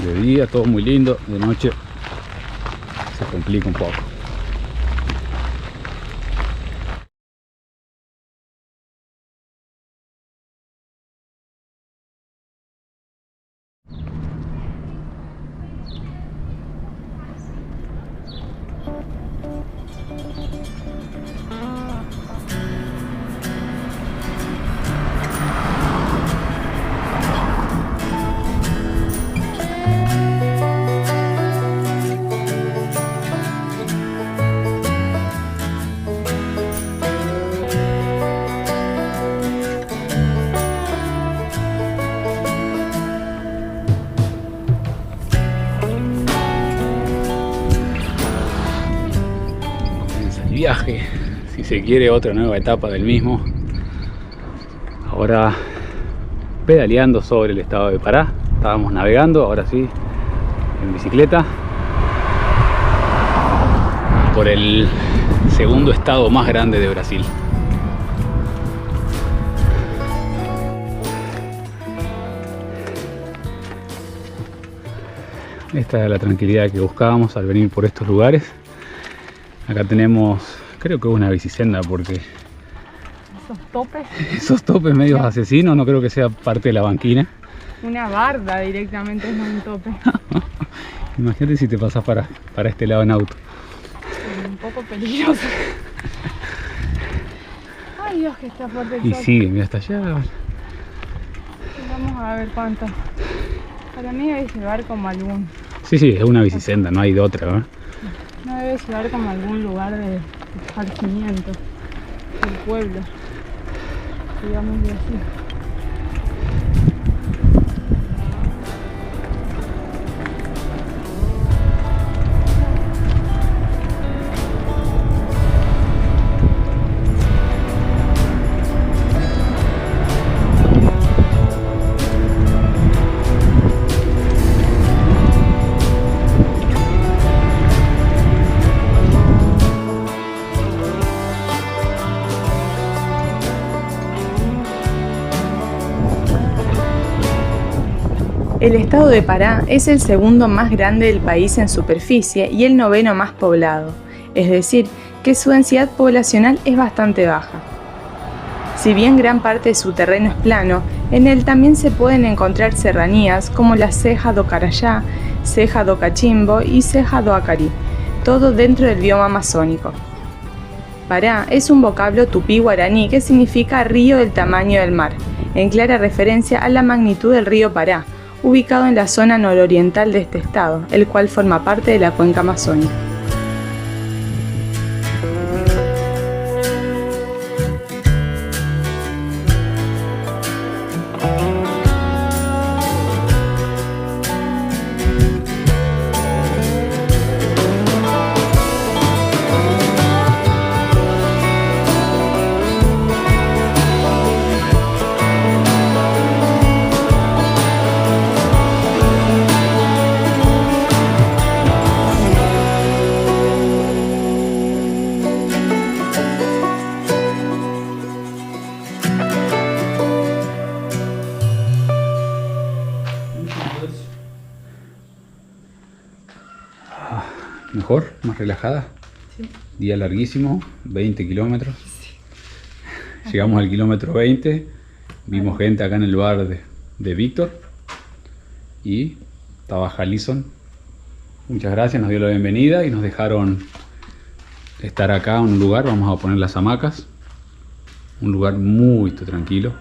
De día todo muy lindo, de noche se complica un poco. Viaje, si se quiere, otra nueva etapa del mismo. Ahora pedaleando sobre el estado de Pará. Estábamos navegando, ahora sí en bicicleta por el segundo estado más grande de Brasil. Esta es la tranquilidad que buscábamos al venir por estos lugares. Acá tenemos, creo que es una bicisenda, porque esos topes medios asesinos, no creo que sea parte de la banquina. Una barda directamente, no un tope. Imagínate si te pasas para este lado en auto. Un poco peligroso. Ay Dios, que está fuerte el Y sol. sigue, mira, hasta allá. Vamos a ver cuánto. Para mí debe llevar como algún... Sí, es una bicisenda, no hay de otra, ¿verdad? No debe llevar como algún lugar de esparcimiento del pueblo, digamos de así. El estado de Pará es el segundo más grande del país en superficie y el noveno más poblado, es decir, que su densidad poblacional es bastante baja. Si bien gran parte de su terreno es plano, en él también se pueden encontrar serranías como la Ceja do Carayá, Ceja do Cachimbo y Ceja do Acari, todo dentro del bioma amazónico. Pará es un vocablo tupí-guaraní que significa río del tamaño del mar, en clara referencia a la magnitud del río Pará, ubicado en la zona nororiental de este estado, el cual forma parte de la cuenca amazónica. Mejor, más relajada. Sí. Día larguísimo, 20 kilómetros. Sí. Llegamos al kilómetro 20, vimos gente acá en el bar de Víctor y estaba Jalison. Muchas gracias, nos dio la bienvenida y nos dejaron estar acá en un lugar. Vamos a poner las hamacas, un lugar muy tranquilo.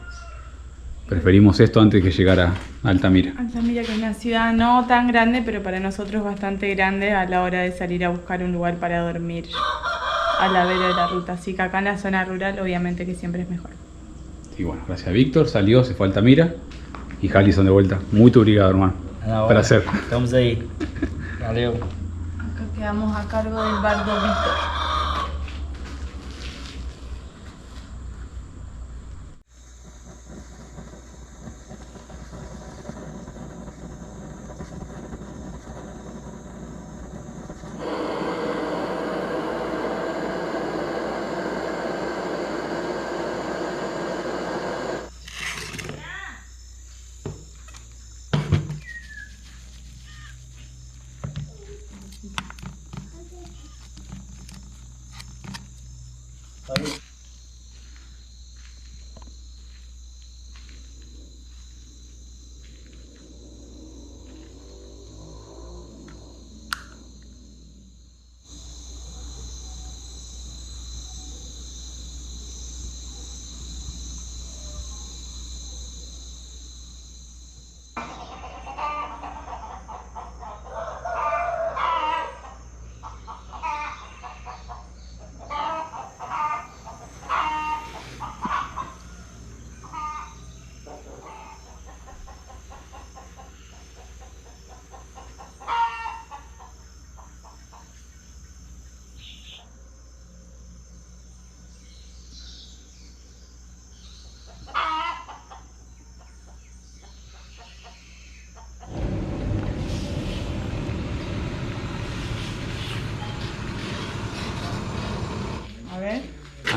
Preferimos esto antes que llegar a Altamira. Altamira, que es una ciudad no tan grande, pero para nosotros bastante grande a la hora de salir a buscar un lugar para dormir a la vera de la ruta. Así que acá en la zona rural obviamente que siempre es mejor. Y bueno, gracias a Víctor, salió, se fue a Altamira y Jalison de vuelta. Muy obrigado, hermano. Placer. Estamos ahí. Valeu. Acá quedamos a cargo del bardo Víctor.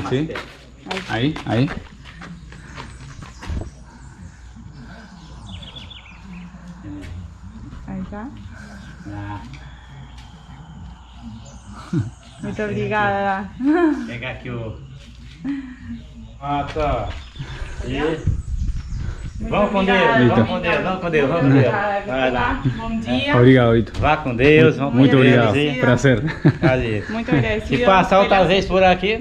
¿Sí? Ahí, ahí. Ahí está. Muito obrigada. Pegar aqui o... Ah, tá. Isso. Vamos com Deus, vamos com Deus, vamos com Deus, vamos com Deus. Vai lá. Bom dia. Obrigado, Vitor. Vá com Deus, vamos Muito com Deus. obrigado. Hein? Prazer. Cadê? Muito agradecido. Se passar outra vez por aqui,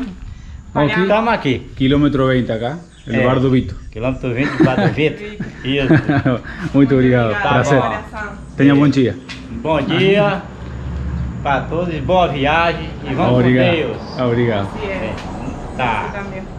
Aqui, estamos aqui. kilómetro 20 acá, el bar do Vitor. Quilômetro 20 para o Vitor. Isso. Muito obrigado. Prazer. Tenha bom dia. Bom dia para todos, boa viagem e vamos Obrigado. com Deus. Obrigado. Así es. Tá. También.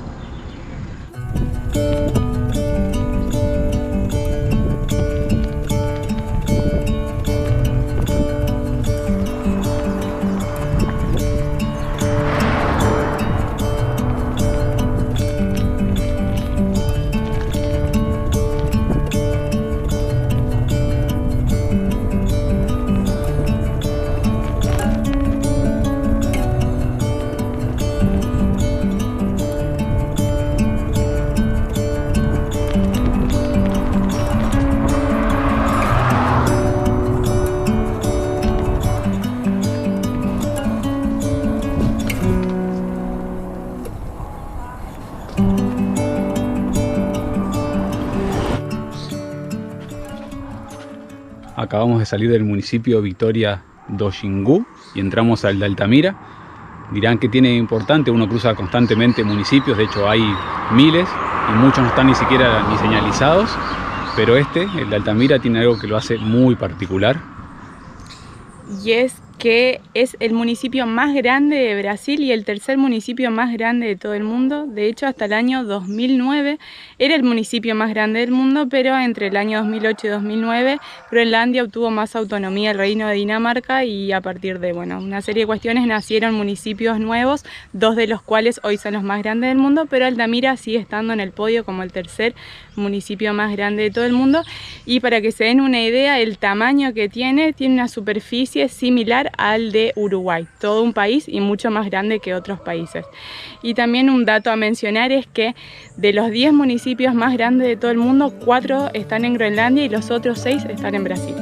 Acabamos de salir del municipio Vitória do Xingu y entramos al de Altamira. Dirán que tiene importante, uno cruza constantemente municipios, de hecho hay miles y muchos no están ni siquiera ni señalizados, pero el de Altamira, tiene algo que lo hace muy particular. Y es que es el municipio más grande de Brasil y el tercer municipio más grande de todo el mundo. De hecho, hasta el año 2009 era el municipio más grande del mundo, pero entre el año 2008 y 2009 Groenlandia obtuvo más autonomía, el Reino de Dinamarca, y a partir de una serie de cuestiones nacieron municipios nuevos, 2 de los cuales hoy son los más grandes del mundo, pero Altamira sigue estando en el podio como el tercer municipio más grande de todo el mundo. Y para que se den una idea, el tamaño que tiene una superficie similar al de Uruguay, todo un país y mucho más grande que otros países. Y también un dato a mencionar es que de los 10 municipios más grandes de todo el mundo, 4 están en Groenlandia y los otros 6 están en Brasil.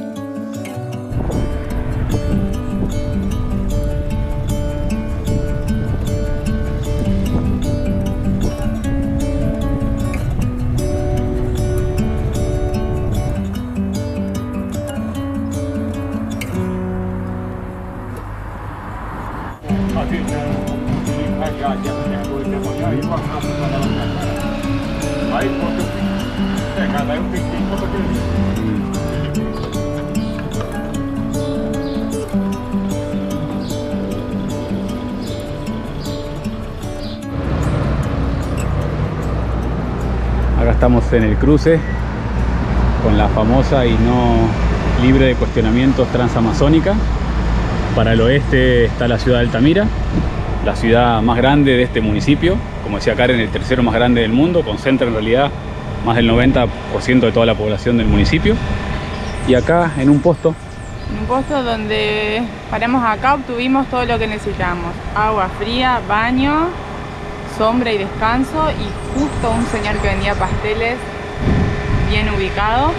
Acá estamos en el cruce con la famosa y no libre de cuestionamientos Transamazónica. Para el oeste está la ciudad de Altamira, la ciudad más grande de este municipio, como decía Karen, el tercero más grande del mundo, concentra en realidad más del 90% de toda la población del municipio. Y acá en un posto. En un posto donde paramos acá, obtuvimos todo lo que necesitamos: agua fría, baño, sombra y descanso, y justo un señor que vendía pasteles bien ubicado.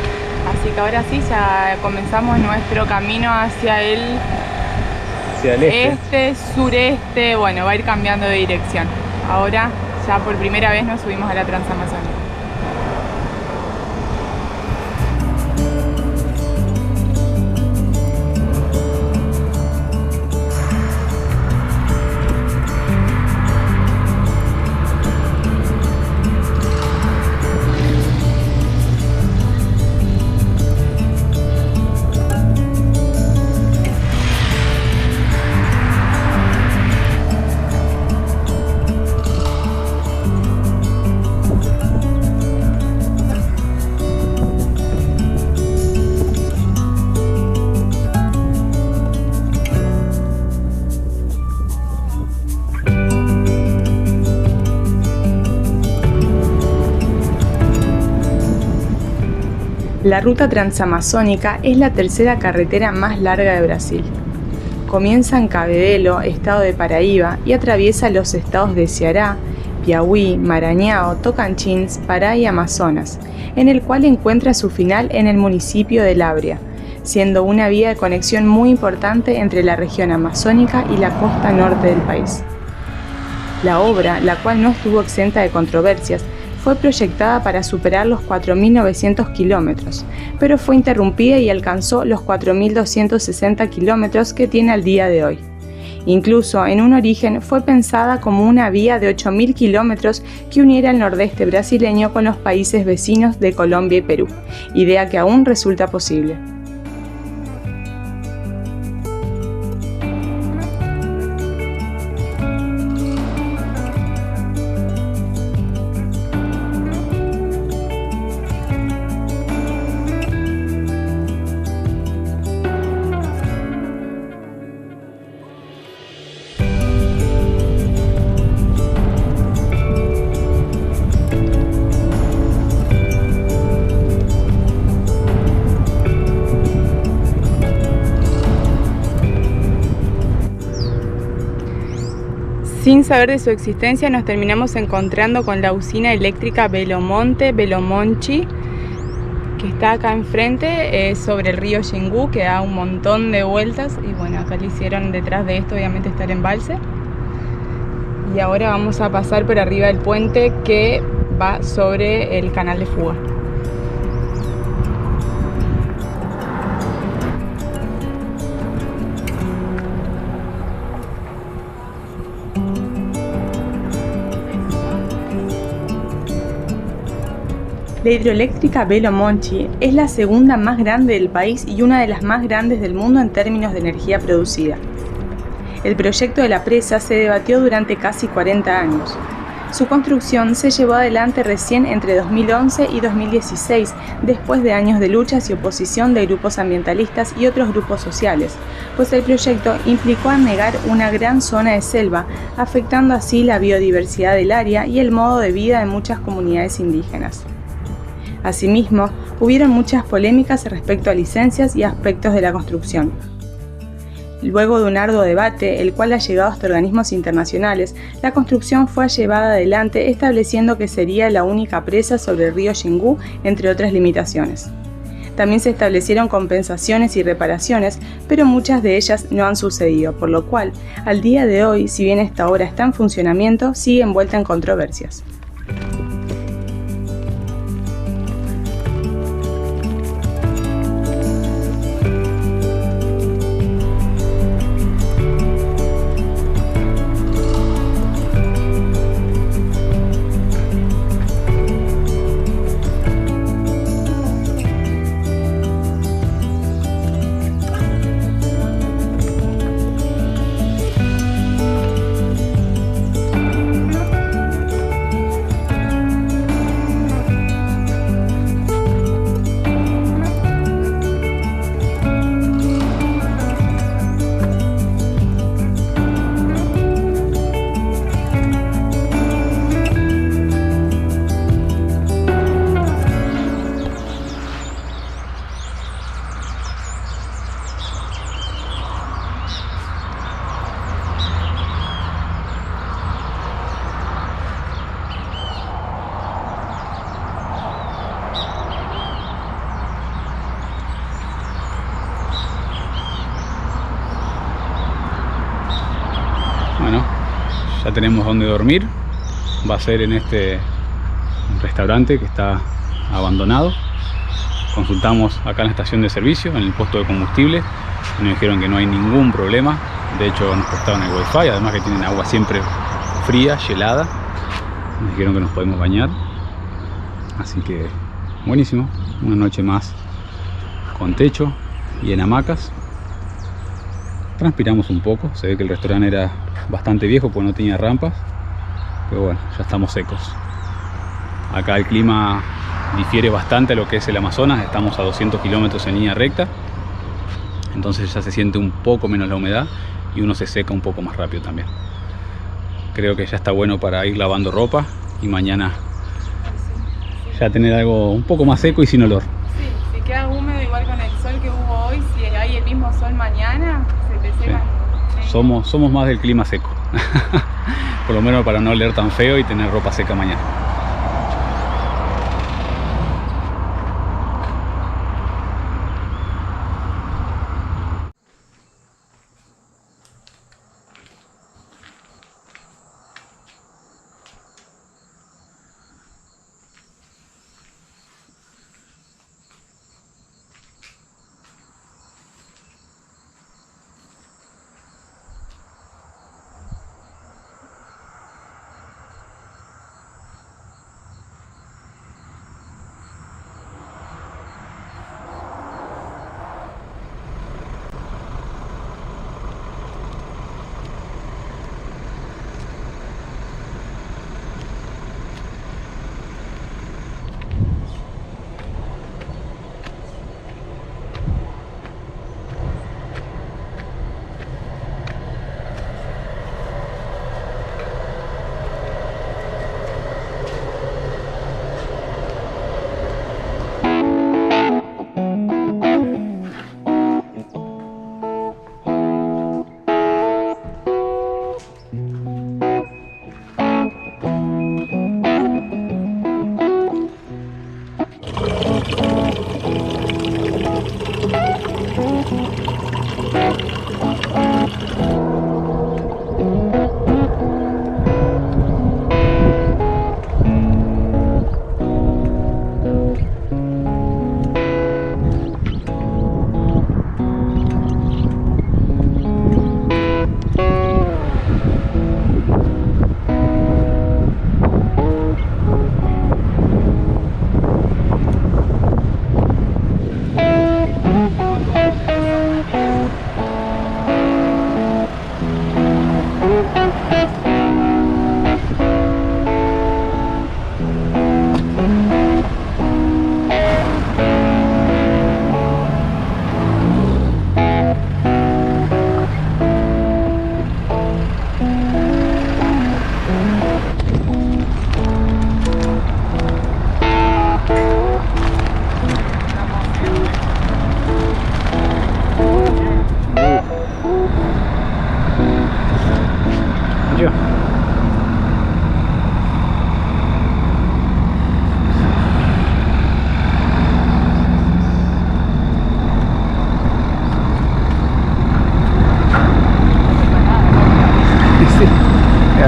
Así que ahora sí, ya comenzamos nuestro camino hacia el este, sureste. Bueno, va a ir cambiando de dirección. Ahora ya por primera vez nos subimos a la Transamazónica. La ruta transamazónica es la tercera carretera más larga de Brasil. Comienza en Cabedelo, estado de Paraíba, y atraviesa los estados de Ceará, Piauí, Maranhão, Tocantins, Pará y Amazonas, en el cual encuentra su final en el municipio de Lábrea, siendo una vía de conexión muy importante entre la región amazónica y la costa norte del país. La obra, la cual no estuvo exenta de controversias, fue proyectada para superar los 4.900 kilómetros, pero fue interrumpida y alcanzó los 4.260 kilómetros que tiene al día de hoy. Incluso en un origen fue pensada como una vía de 8.000 kilómetros que uniera el nordeste brasileño con los países vecinos de Colombia y Perú, idea que aún resulta posible. Sin saber de su existencia, nos terminamos encontrando con la usina eléctrica Belo Monte, que está acá enfrente, sobre el río Xingu, que da un montón de vueltas. Y bueno, acá le hicieron detrás de esto, obviamente, está el embalse. Y ahora vamos a pasar por arriba del puente que va sobre el canal de fuga. La hidroeléctrica Belo Monte es la segunda más grande del país y una de las más grandes del mundo en términos de energía producida. El proyecto de la presa se debatió durante casi 40 años. Su construcción se llevó adelante recién entre 2011 y 2016, después de años de luchas y oposición de grupos ambientalistas y otros grupos sociales, pues el proyecto implicó anegar una gran zona de selva, afectando así la biodiversidad del área y el modo de vida de muchas comunidades indígenas. Asimismo, hubieron muchas polémicas respecto a licencias y aspectos de la construcción. Luego de un arduo debate, el cual ha llegado hasta organismos internacionales, la construcción fue llevada adelante estableciendo que sería la única presa sobre el río Xingu, entre otras limitaciones. También se establecieron compensaciones y reparaciones, pero muchas de ellas no han sucedido, por lo cual, al día de hoy, si bien esta obra está en funcionamiento, sigue envuelta en controversias. Bueno, ya tenemos donde dormir. Va a ser en este restaurante que está abandonado. Consultamos acá en la estación de servicio, en el puesto de combustible, y nos dijeron que no hay ningún problema. De hecho, nos prestaron el wifi, además que tienen agua siempre fría, helada. Nos dijeron que nos podemos bañar. Así que buenísimo, una noche más con techo y en hamacas. Transpiramos un poco, se ve que el restaurante era bastante viejo porque no tenía rampas, pero bueno, ya estamos secos. Acá el clima difiere bastante a lo que es el Amazonas, estamos a 200 kilómetros en línea recta, entonces ya se siente un poco menos la humedad y uno se seca un poco más rápido también. Creo que ya está bueno para ir lavando ropa y mañana ya tener algo un poco más seco y sin olor. Sí, si queda húmedo igual con el sol que hubo hoy, si hay el mismo sol mañana, se te secan somos más del clima seco. Por lo menos para no oler tan feo y tener ropa seca mañana.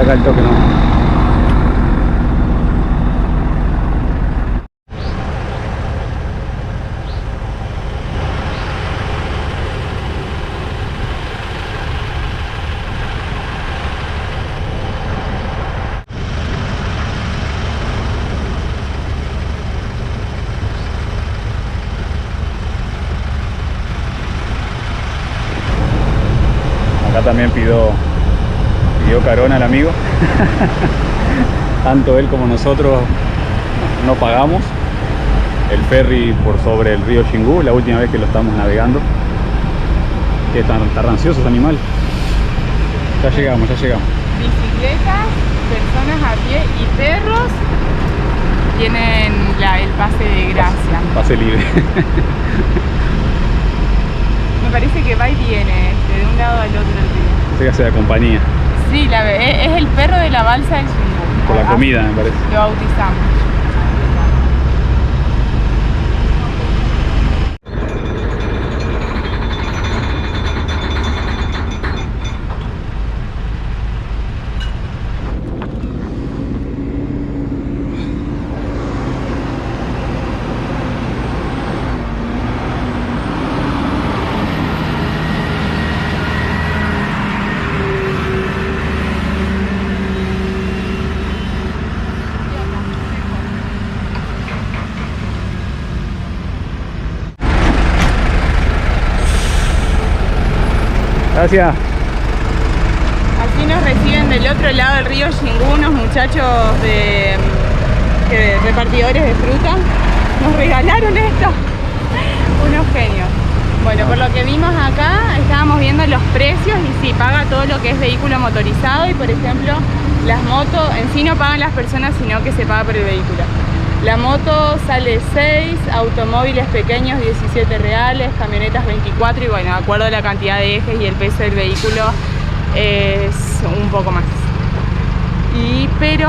Acá el toque no. Acá también pidió carona el amigo. Tanto él como nosotros no pagamos el ferry por sobre el río Xingú, la última vez que lo estamos navegando. Que está rancioso ese animal. Ya llegamos. Bicicletas, personas a pie y perros tienen el pase de gracia. Pase libre. Me parece que va y viene de un lado al otro del río. Se hace la compañía. Sí, es el perro de la balsa del Xingú. Por la comida, me parece. Lo bautizamos. Gracias. Aquí nos reciben del otro lado del río Xingú unos muchachos repartidores de fruta. Nos regalaron esto. Unos genios. Bueno, por lo que vimos acá, estábamos viendo los precios y sí, paga todo lo que es vehículo motorizado y por ejemplo, las motos en sí no pagan las personas, sino que se paga por el vehículo. La moto sale 6, automóviles pequeños 17 reales, camionetas 24 y bueno, de acuerdo a la cantidad de ejes y el peso del vehículo es un poco más. Pero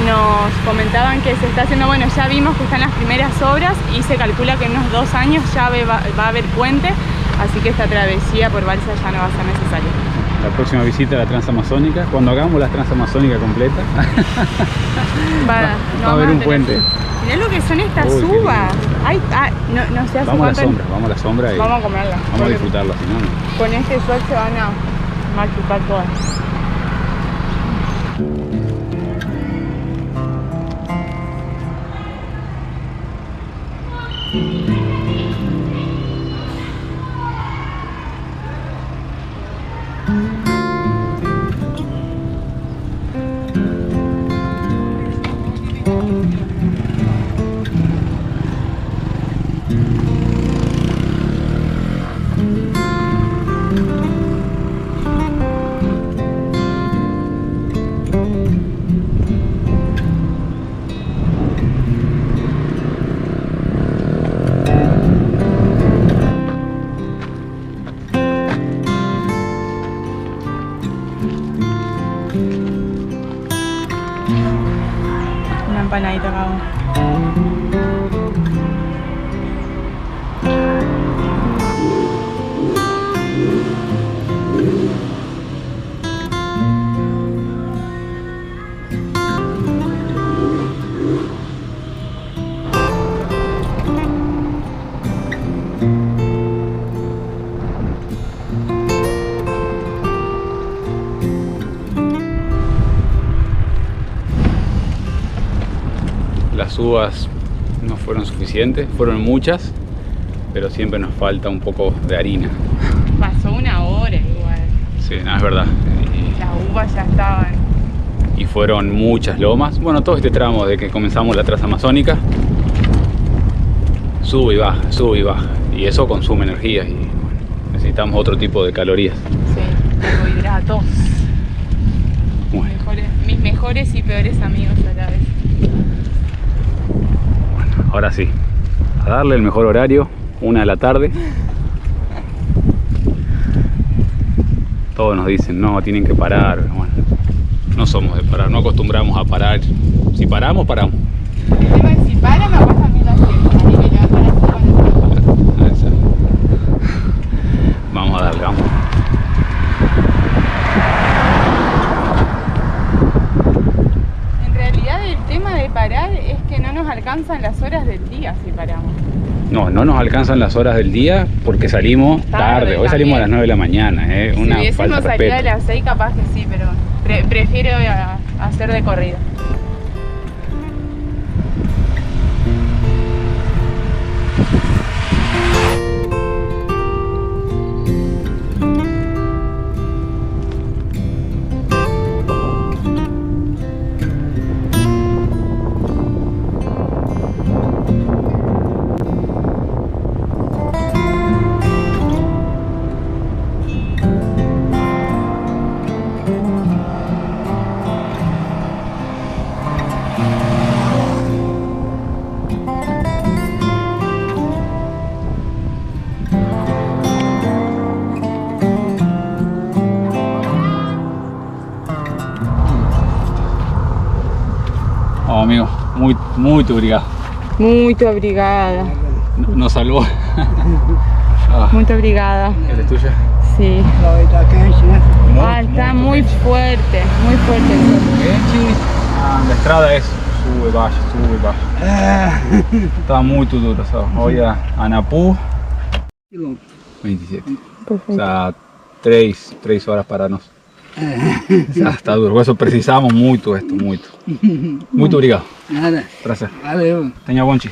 nos comentaban que se está haciendo, bueno, ya vimos que están las primeras obras y se calcula que en unos 2 años ya va a haber puente, así que esta travesía por balsa ya no va a ser necesaria. La próxima visita a la Transamazónica, cuando hagamos la Transamazónica completa, va a haber un puente. Mirá lo que son estas uvas. Ay, no sé hace Vamos a la cuánto. sombra, vamos a la sombra y Vamos a comerla. vamos a disfrutarla, si no, no. Con este sol se van a machucar todas. Una empanadita acá. Las uvas no fueron suficientes, fueron muchas, pero siempre nos falta un poco de harina. Pasó 1 hora igual. Sí, no, es verdad. Las uvas ya estaban. Y fueron muchas lomas. Bueno, todo este tramo de que comenzamos la Transamazónica, sube y baja, sube y baja. Y eso consume energía y bueno, necesitamos otro tipo de calorías. Sí, carbohidratos. Bueno, Mis mejores y peores amigos a la vez. ahora sí, a darle el mejor horario, 1 de la tarde. Todos nos dicen, no, tienen que parar. Bueno, no somos de parar, no acostumbramos a parar. Si paramos, paramos. El tema es si para, me pasa a mí la siesta. Así que ya para así cuando Exacto. Vamos a darle, vamos. En realidad el tema de parar es que no nos alcanzan las horas del día si paramos. No, no nos alcanzan las horas del día porque salimos tarde. Hoy salimos a las 9 de la mañana, Si una hubiésemos falta de salido a respeto. las 6 capaz que sí, pero prefiero hacer de corrido. Oh, amigo, muy obrigado. Muy obrigada. Nos salvó. Muy obrigada. ¿Esta es tuya? Sí. Está muy fuerte, muy fuerte. La estrada es sube, baja. Está muy duro, ¿sabes? Hoy a Anapú 27. Perfecto. O sea, 3 horas para nós. O sea, está duro, por eso precisamos muito esto, muito. Muito obrigado. Nada. Prazer. Valeu. Tenha bom dia.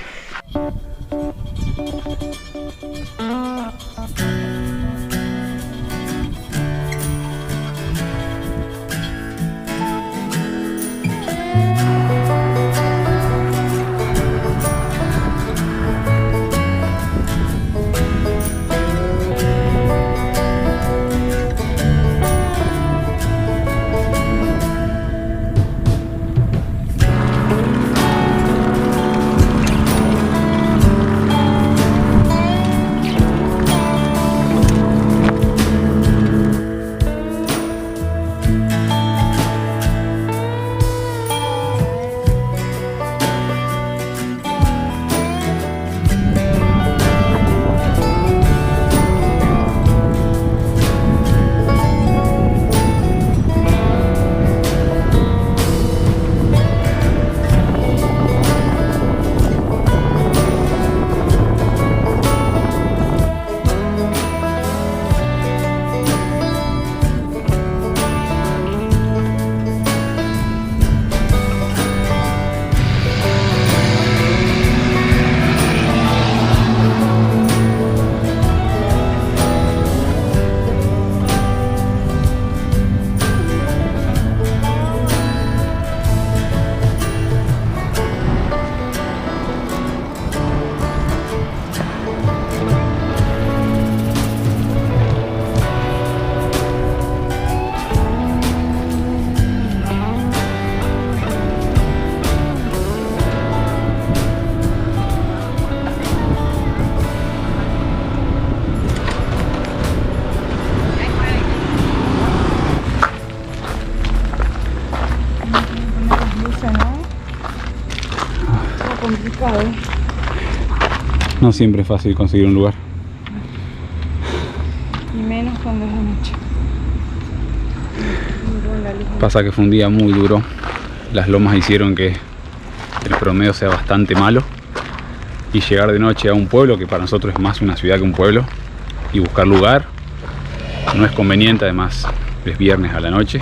No siempre es fácil conseguir un lugar. Y menos cuando es de noche. Pasa que fue un día muy duro. Las lomas hicieron que el promedio sea bastante malo. Y llegar de noche a un pueblo, que para nosotros es más una ciudad que un pueblo, y buscar lugar, no es conveniente. Además es viernes a la noche.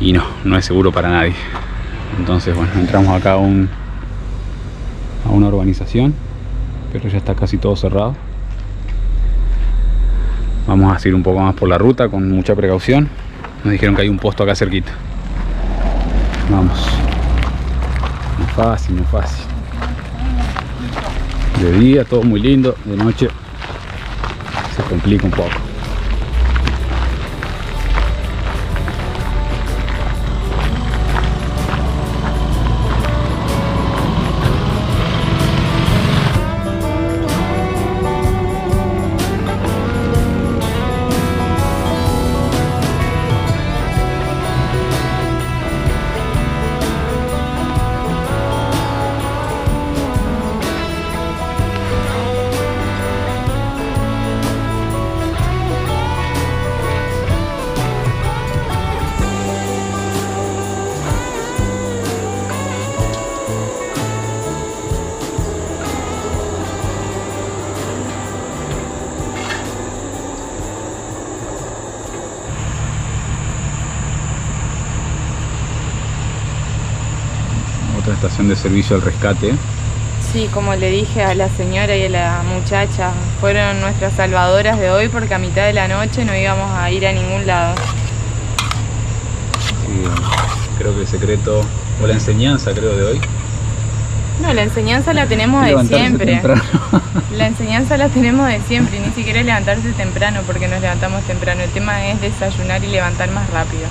Y no es seguro para nadie. Entonces, bueno, entramos acá a una urbanización, pero ya está casi todo cerrado. Vamos a seguir un poco más por la ruta con mucha precaución. Nos dijeron que hay un posto acá cerquita. Vamos. No es fácil, no es fácil. De día todo muy lindo, de noche se complica un poco. Otra estación de servicio al rescate. Sí, como le dije a la señora y a la muchacha, fueron nuestras salvadoras de hoy porque a mitad de la noche no íbamos a ir a ningún lado. Sí, creo que el secreto, o la enseñanza creo de hoy. No, la enseñanza la tenemos de Levantarse siempre. temprano. La enseñanza la tenemos de siempre, ni siquiera es levantarse temprano porque nos levantamos temprano. El tema es desayunar y levantar más rápido.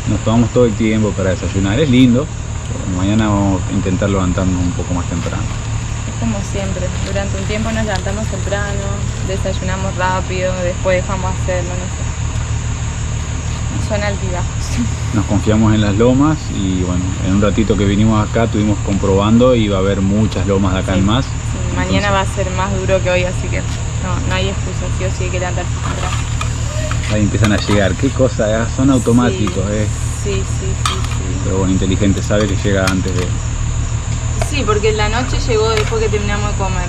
Nos tomamos todo el tiempo para desayunar, es lindo. Mañana vamos a intentar levantarnos un poco más temprano. Es como siempre, durante un tiempo nos levantamos temprano, desayunamos rápido, después dejamos hacerlo, no sé. Son altibajos. Nos confiamos en las lomas y bueno, en un ratito que vinimos acá estuvimos comprobando y va a haber muchas lomas de acá en más. Sí, mañana va a ser más duro que hoy, así que no hay excusa, sí o sí hay que levantarse temprano. Ahí empiezan a llegar, qué cosa, son automáticos, Sí. Pero bueno, inteligente, sabe que llega antes de... Sí, porque en la noche llegó después que terminamos de comer.